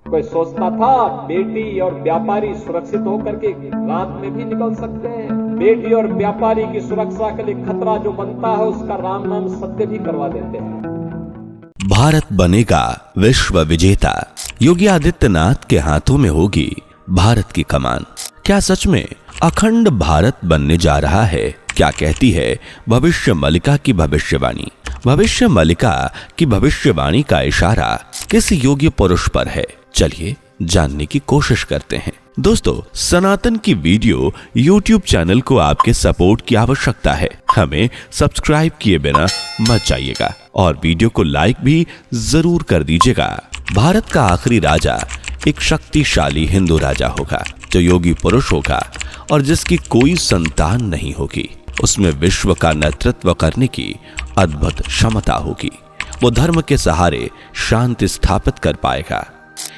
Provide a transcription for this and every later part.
कोई सोचता था बेटी और व्यापारी सुरक्षित होकर के रात में भी निकल सकते हैं। बेटी और व्यापारी की सुरक्षा के लिए खतरा जो बनता है उसका राम नाम सत्य भी करवा देते हैं। भारत बनेगा विश्व विजेता, योगी आदित्यनाथ के हाथों में होगी भारत की कमान। क्या सच में अखंड भारत बनने जा रहा है? क्या कहती है भविष्य मलिका की भविष्यवाणी? भविष्य मलिका की भविष्यवाणी का इशारा किस योग्य पुरुष पर है? चलिए जानने की कोशिश करते हैं। दोस्तों, सनातन की वीडियो YouTube चैनल को आपके सपोर्ट की आवश्यकता है। हमें सब्सक्राइब किए बिना मत जाइएगा और वीडियो को लाइक भी जरूर कर दीजिएगा। भारत का आखिरी राजा एक शक्तिशाली हिंदू राजा होगा, जो योगी पुरुष होगा और जिसकी कोई संतान नहीं होगी। उसमें विश्व का नेतृत्व करने की अद्भुत क्षमता होगी। वो धर्म के सहारे शांति स्थापित कर पाएगा।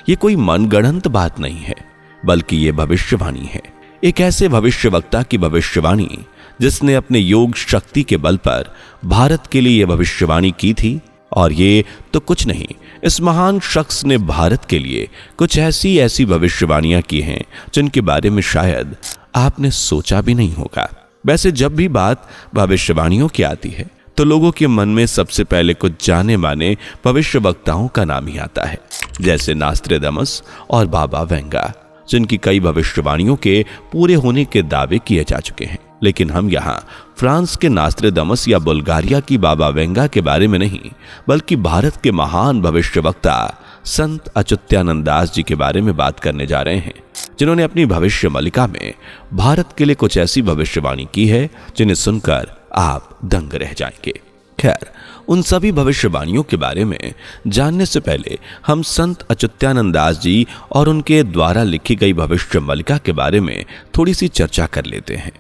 ये कोई मनगढ़ंत बात नहीं है, बल्कि ये भविष्यवाणी है। एक ऐसे भविष्यवक्ता की भविष्यवाणी जिसने अपने योग शक्ति के बल पर भारत के लिए यह भविष्यवाणी की थी। और ये तो कुछ नहीं, इस महान शख्स ने भारत के लिए कुछ ऐसी भविष्यवाणियां की हैं जिनके बारे में शायद आपने सोचा भी नहीं होगा। वैसे जब भी बात भविष्यवाणियों की आती है तो लोगों के मन में सबसे पहले कुछ जाने माने भविष्यवक्ताओं का नाम ही आता है, जैसे नास्ट्रेदामस और बाबा वेंगा, जिनकी कई भविष्यवाणियों के पूरे होने के दावे किए जा चुके हैं। लेकिन हम यहाँ फ्रांस के नास्ट्रेदामस या बुल्गारिया की बाबा वेंगा के बारे में नहीं, बल्कि भारत के महान भविष्यवक्ता संत अच्युतानंद दास जी के बारे में बात करने जा रहे हैं, जिन्होंने अपनी भविष्य मलिका में भारत के लिए कुछ ऐसी भविष्यवाणी की है जिन्हें सुनकर आप दंग रह जाएंगे। खैर, उन सभी भविष्यवाणियों के बारे में जानने से पहले हम संत अच्युतानंद दास जी और उनके द्वारा लिखी गई भविष्य मलिका के बारे में थोड़ी सी चर्चा कर लेते हैं।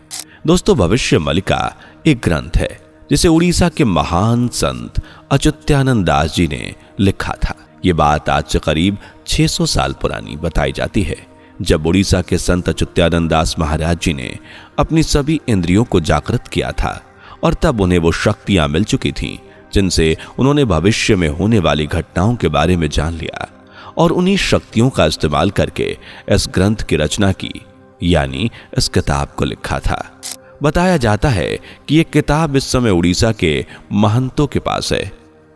दोस्तों, भविष्य मलिका एक ग्रंथ है जिसे उड़ीसा के महान संत अच्युतानंद दास जी ने लिखा था। ये बात आज से करीब 600 साल पुरानी बताई जाती है, जब उड़ीसा के संत अच्युतानंद दास महाराज जी ने अपनी सभी इंद्रियों को जागृत किया था और तब उन्हें वो शक्तियां मिल चुकी थीं जिनसे उन्होंने भविष्य में होने वाली घटनाओं के बारे में जान लिया और उन्हीं शक्तियों का इस्तेमाल करके इस ग्रंथ की रचना की, यानी इस किताब को लिखा था। बताया जाता है कि ये किताब इस समय उड़ीसा के महंतों के पास है।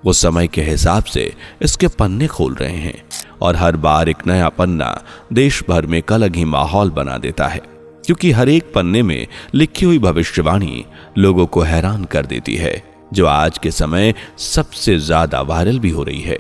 वो समय के हिसाब से इसके पन्ने खोल रहे हैं और हर बार एक नया पन्ना देश भर में एक अलग ही माहौल बना देता है, क्योंकि हर एक पन्ने में लिखी हुई भविष्यवाणी लोगों को हैरान कर देती है, जो आज के समय सबसे ज्यादा वायरल भी हो रही है।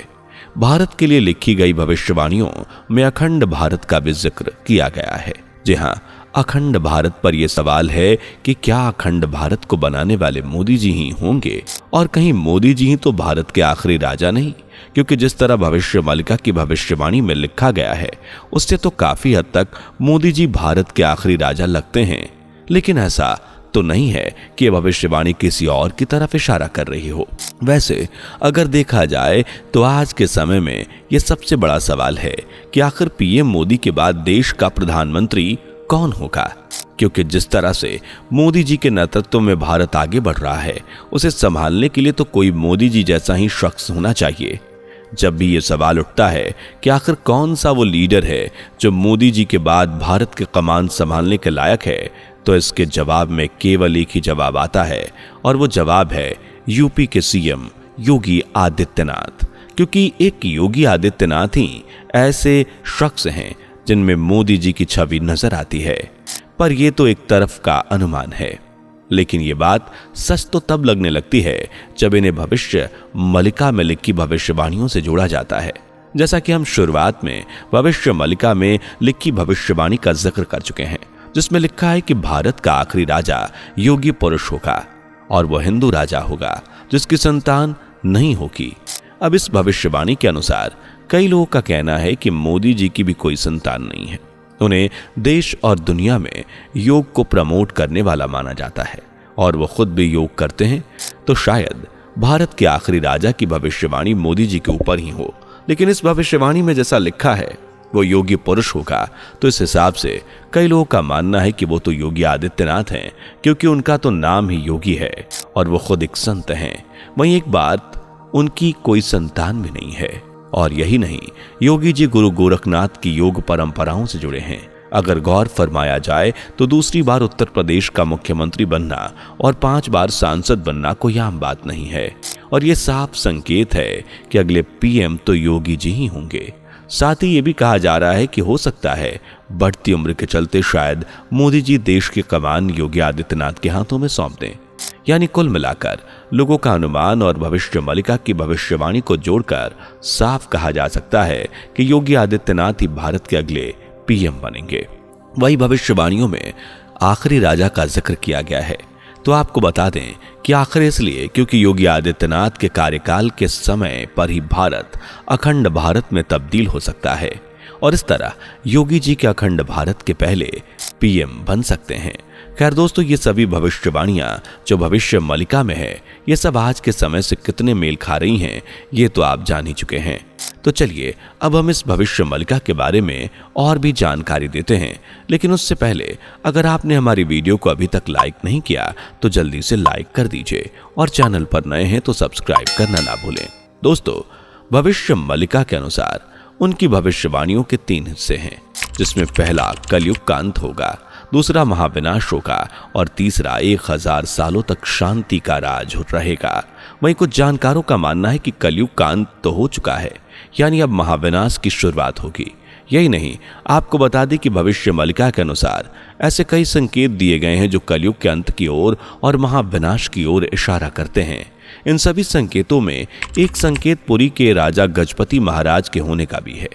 भारत के लिए लिखी गई भविष्यवाणियों में अखंड भारत का भी जिक्र किया गया है। जी हाँ, अखंड भारत पर यह सवाल है कि क्या अखंड भारत को बनाने वाले मोदी जी ही होंगे, और कहीं मोदी जी ही तो भारत के आखिरी राजा नहीं, क्योंकि जिस तरह भविष्य मलिका की भविष्यवाणी में लिखा गया है उससे तो काफी हद तक मोदी जी भारत के आखिरी राजा लगते हैं। लेकिन ऐसा तो नहीं है कि भविष्यवाणी किसी और की तरफ इशारा कर रही हो। वैसे अगर देखा जाए तो आज के समय में यह सबसे बड़ा सवाल है कि आखिर पीएम मोदी के बाद देश का प्रधानमंत्री कौन होगा, क्योंकि जिस तरह से मोदी जी के नेतृत्व में भारत आगे बढ़ रहा है उसे संभालने के लिए तो कोई मोदी जी जैसा ही शख्स होना चाहिए। जब भी ये सवाल उठता है कि आखिर कौन सा वो लीडर है जो मोदी जी के बाद भारत के कमान संभालने के लायक है, तो इसके जवाब में केवल एक ही जवाब आता है, और वो जवाब है यूपी के सीएम योगी आदित्यनाथ। क्योंकि एक योगी आदित्यनाथ ही ऐसे शख्स हैं जिनमें मोदी जी की छवि नजर आती है। पर यह तो एक तरफ का अनुमान है, लेकिन ये बात सच तो तब लगने लगती है जब इन्हें भविष्य मलिका में लिखी भविष्यवाणियों से जोड़ा जाता है। जैसा कि हम शुरुआत में भविष्य मलिका में लिखी भविष्यवाणी का जिक्र कर चुके हैं, जिसमें लिखा है कि भारत का आखिरी राजा योगी पुरुष होगा और वह हिंदू राजा होगा जिसकी संतान नहीं होगी। अब इस भविष्यवाणी के अनुसार कई लोगों का कहना है कि मोदी जी की भी कोई संतान नहीं है। उन्हें देश और दुनिया में योग को प्रमोट करने वाला माना जाता है और वो खुद भी योग करते हैं, तो शायद भारत के आखिरी राजा की भविष्यवाणी मोदी जी के ऊपर ही हो। लेकिन इस भविष्यवाणी में जैसा लिखा है वो योगी पुरुष होगा, तो इस हिसाब से कई लोगों का मानना है कि वो तो योगी आदित्यनाथ हैं, क्योंकि उनका तो नाम ही योगी है और वो खुद एक संत हैं। वहीं एक बात, उनकी कोई संतान भी नहीं है। और यही नहीं, योगी जी गुरु गोरखनाथ की योग परंपराओं से जुड़े हैं। अगर गौर फरमाया जाए तो दूसरी बार उत्तर प्रदेश का मुख्यमंत्री बनना और 5 बार सांसद बनना कोई आम बात नहीं है, और ये साफ संकेत है कि अगले पीएम तो योगी जी ही होंगे। साथ ही ये भी कहा जा रहा है कि हो सकता है बढ़ती उम्र के चलते शायद मोदी जी देश की कमान योगी आदित्यनाथ के हाथों में सौंप दें। यानी कुल मिलाकर लोगों का अनुमान और भविष्य मलिका की भविष्यवाणी को जोड़कर साफ कहा जा सकता है कि योगी आदित्यनाथ ही भारत के अगले पीएम बनेंगे। वही भविष्यवाणियों में आखिरी राजा का जिक्र किया गया है, तो आपको बता दें कि आखिर इसलिए क्योंकि योगी आदित्यनाथ के कार्यकाल के समय पर ही भारत अखंड भारत में तब्दील हो सकता है, और इस तरह योगी जी के अखंड भारत के पहले पीएम बन सकते हैं। खैर दोस्तों, ये सभी भविष्यवाणियां जो भविष्य मलिका में है, ये सब आज के समय से कितने मेल खा रही हैं, ये तो आप जान ही चुके हैं। तो चलिए अब हम इस भविष्य मलिका के बारे में और भी जानकारी देते हैं, लेकिन उससे पहले अगर आपने हमारी वीडियो को अभी तक लाइक नहीं किया तो जल्दी से लाइक कर दीजिए, और चैनल पर नए हैं तो सब्सक्राइब करना ना भूलें। दोस्तों, भविष्य मलिका के अनुसार उनकी भविष्यवाणियों के 3 हिस्से हैं, जिसमें पहला कलयुग का अंत होगा, दूसरा महाविनाश होगा और तीसरा 1000 सालों तक शांति का राज रहेगा। वहीं कुछ जानकारों का मानना है कि कलयुग का अंत तो हो चुका है, यानी अब महाविनाश की शुरुआत होगी। यही नहीं, आपको बता दें कि भविष्य मलिका के अनुसार ऐसे कई संकेत दिए गए हैं जो कलयुग के अंत की ओर और महाविनाश की ओर इशारा करते हैं। इन सभी संकेतों में एक संकेत पुरी के राजा गजपति महाराज के होने का भी है।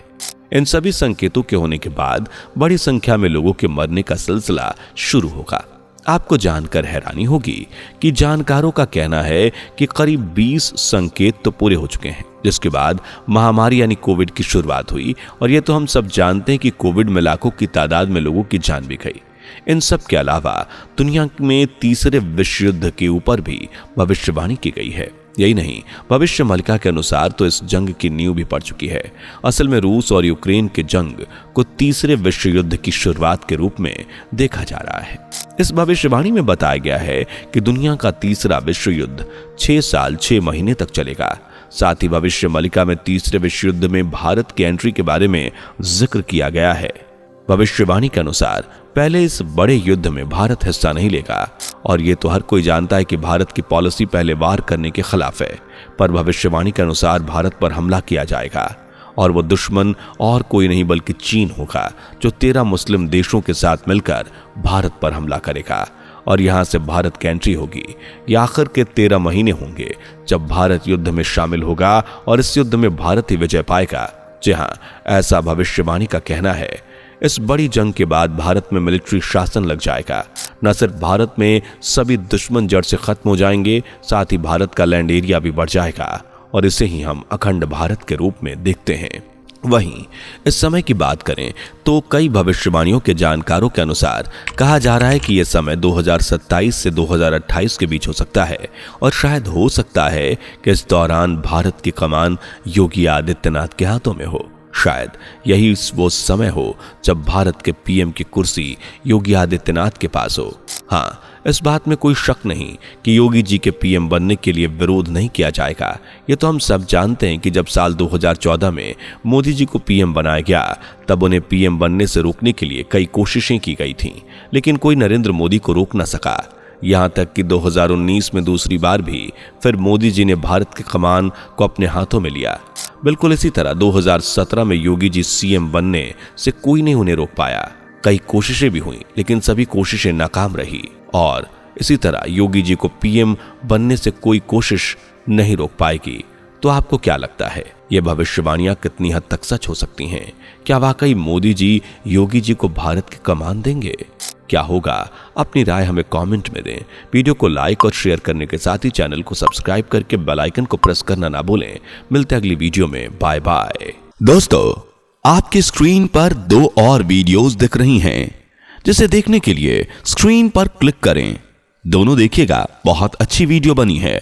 इन सभी संकेतों के होने के बाद बड़ी संख्या में लोगों के मरने का सिलसिला शुरू होगा। आपको जानकर हैरानी होगी कि जानकारों का कहना है कि करीब 20 संकेत तो पूरे हो चुके हैं, जिसके बाद महामारी यानी कोविड की शुरुआत हुई, और ये तो हम सब जानते हैं कि कोविड में लाखों की तादाद में लोगों की जान भी गई। इन सब के अलावा दुनिया में तीसरे विश्व युद्ध के ऊपर भी भविष्यवाणी की गई है। यही नहीं, भविष्य मलिका के अनुसार तो इस जंग की नींव भी पड़ चुकी है। असल में रूस और यूक्रेन के जंग को तीसरे विश्व युद्ध की शुरुआत के रूप में देखा जा रहा है। इस भविष्यवाणी में बताया गया है कि दुनिया का तीसरा विश्व युद्ध 6 साल 6 महीने तक चलेगा। साथ ही भविष्य मलिका में तीसरे विश्व युद्ध में भारत की एंट्री के बारे में जिक्र किया गया है। भविष्यवाणी के अनुसार पहले इस बड़े युद्ध में भारत हिस्सा नहीं लेगा, और ये तो हर कोई जानता है कि भारत की पॉलिसी पहले वार करने के खिलाफ है, पर भविष्यवाणी के अनुसार भारत पर हमला किया जाएगा, और वो दुश्मन और कोई नहीं बल्कि चीन होगा, जो 13 मुस्लिम देशों के साथ मिलकर भारत पर हमला करेगा, और यहां से भारत की एंट्री होगी। ये आखिर के 13 महीने होंगे जब भारत युद्ध में शामिल होगा, और इस युद्ध में भारत ही विजय पाएगा। जी हां, ऐसा भविष्यवाणी का कहना है। इस बड़ी जंग के बाद भारत में मिलिट्री शासन लग जाएगा। न सिर्फ भारत में सभी दुश्मन जड़ से खत्म हो जाएंगे, साथ ही भारत का लैंड एरिया भी बढ़ जाएगा, और इसे ही हम अखंड भारत के रूप में देखते हैं। वहीं इस समय की बात करें तो कई भविष्यवाणियों के जानकारों के अनुसार कहा जा रहा है कि यह समय 2027 से 2028 के बीच हो सकता है, और शायद हो सकता है कि इस दौरान भारत की कमान योगी आदित्यनाथ के हाथों में हो। शायद यही वो समय हो जब भारत के पीएम की कुर्सी योगी आदित्यनाथ के पास हो। हाँ, इस बात में कोई शक नहीं कि योगी जी के पीएम बनने के लिए विरोध नहीं किया जाएगा। ये तो हम सब जानते हैं कि जब साल 2014 में मोदी जी को पीएम बनाया गया, तब उन्हें पीएम बनने से रोकने के लिए कई कोशिशें की गई थीं, लेकिन कोई नरेंद्र मोदी को रोक न सका। यहां तक कि 2019 में दूसरी बार भी फिर मोदी जी ने भारत की कमान को अपने हाथों में लिया। बिल्कुल इसी तरह 2017 में योगी जी सीएम बनने से कोई नहीं उन्हें रोक पाया। कई कोशिशें भी हुई, लेकिन सभी कोशिशें नाकाम रही, और इसी तरह योगी जी को पीएम बनने से कोई कोशिश नहीं रोक पाएगी। तो आपको क्या लगता है, ये भविष्यवाणियां कितनी हद तक सच हो सकती हैं? क्या वाकई मोदी जी योगी जी को भारत की कमान देंगे? क्या होगा? अपनी राय हमें कमेंट में दें। वीडियो को लाइक और शेयर करने के साथ ही चैनल को सब्सक्राइब करके बेल आइकन को प्रेस करना ना भूलें। मिलते हैं अगली वीडियो में। Bye bye. दोस्तों, आपकी स्क्रीन पर 2 और वीडियोस दिख रही हैं, जिसे देखने के लिए स्क्रीन पर क्लिक करें। दोनों देखिएगा, बहुत अच्छी वीडियो बनी है।